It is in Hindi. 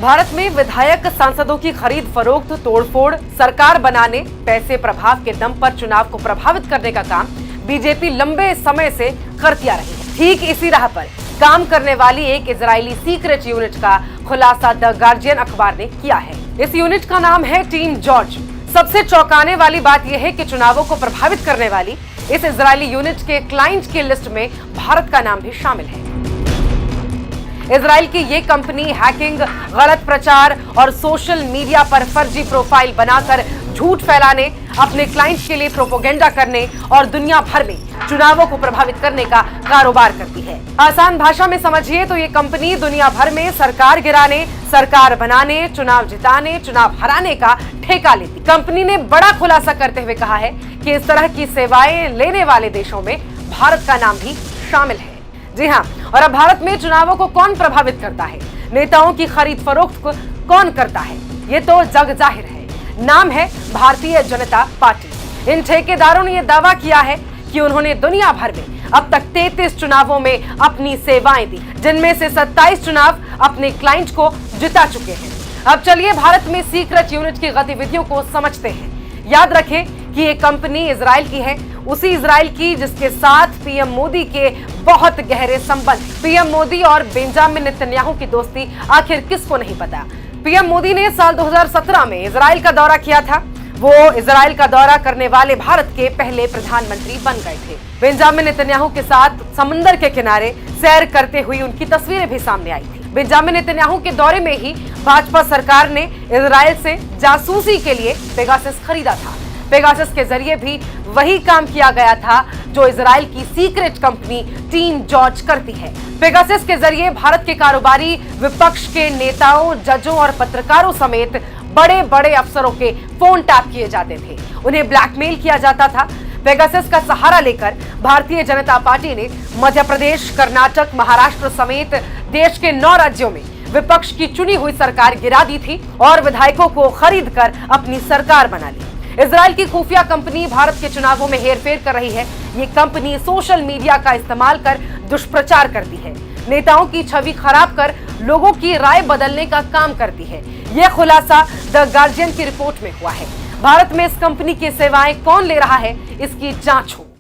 भारत में विधायक सांसदों की खरीद फरोख्त, तोड़फोड़, सरकार बनाने, पैसे प्रभाव के दम पर चुनाव को प्रभावित करने का काम बीजेपी लंबे समय से करती आ रही है। ठीक इसी राह पर काम करने वाली एक इजरायली सीक्रेट यूनिट का खुलासा द गार्जियन अखबार ने किया है। इस यूनिट का नाम है टीम जॉर्ज। सबसे चौंकाने वाली बात यह है कि चुनावों को प्रभावित करने वाली इस इजरायली यूनिट के क्लाइंट की लिस्ट में भारत का नाम भी शामिल है। इजराइल की ये कंपनी हैकिंग, गलत प्रचार और सोशल मीडिया पर फर्जी प्रोफाइल बनाकर झूठ फैलाने, अपने क्लाइंट्स के लिए प्रोपोगेंडा करने और दुनिया भर में चुनावों को प्रभावित करने का कारोबार करती है। आसान भाषा में समझिए तो ये कंपनी दुनिया भर में सरकार गिराने, सरकार बनाने, चुनाव जिताने, चुनाव हराने का ठेका लेती। कंपनी ने बड़ा खुलासा करते हुए कहा है कि इस तरह की सेवाएं लेने वाले देशों में भारत का नाम भी शामिल है। जी हाँ, और अब भारत में चुनावों को कौन प्रभावित करता है, नेताओं की खरीद फरोख्त को कौन करता है, ये तो जग जाहिर है। नाम है भारतीय जनता पार्टी। इन ठेकेदारों ने यह दावा किया है कि उन्होंने दुनिया भर में अब तक 33 चुनावों में अपनी सेवाएं दी, जिनमें से 27 चुनाव अपने क्लाइंट को जिता चुके हैं। अब चलिए भारत में सीक्रेट यूनिट की गतिविधियों को समझते हैं। याद रखें कि ये कंपनी इजराइल की है, उसी इजराइल की जिसके साथ पीएम मोदी के बहुत गहरे संबंध। पीएम मोदी और बेंजामिन नेतन्याहू की दोस्ती आखिर किसको नहीं पता। पीएम मोदी ने साल 2017 में इजराइल का दौरा किया था। वो इजराइल का दौरा करने वाले भारत के पहले प्रधानमंत्री बन गए थे। बेंजामिन नेतन्याहू के साथ समुद्र के किनारे सैर करते हुए उनकी तस्वीरें भी सामने आई थी। बेंजामिन नेतन्याहू के दौरे में ही भाजपा सरकार ने इजराइल से जासूसी के लिए पेगासस खरीदा था। पेगासस के जरिए भी वही काम किया गया था जो इजराइल की सीक्रेट कंपनी टीम जॉर्ज करती है। पेगासस के जरिए भारत के कारोबारी, विपक्ष के नेताओं, जजों और पत्रकारों समेत बड़े बड़े अफसरों के फोन टैप किए जाते थे, उन्हें ब्लैकमेल किया जाता था। पेगासस का सहारा लेकर भारतीय जनता पार्टी ने मध्य प्रदेश, कर्नाटक, महाराष्ट्र समेत देश के 9 राज्यों में विपक्ष की चुनी हुई सरकार गिरा दी थी और विधायकों को खरीद कर अपनी सरकार बना ली। इजराइल की खुफिया कंपनी भारत के चुनावों में हेरफेर कर रही है। ये कंपनी सोशल मीडिया का इस्तेमाल कर दुष्प्रचार करती है, नेताओं की छवि खराब कर लोगों की राय बदलने का काम करती है। यह खुलासा द गार्जियन की रिपोर्ट में हुआ है। भारत में इस कंपनी की सेवाएं कौन ले रहा है, इसकी जांच हो।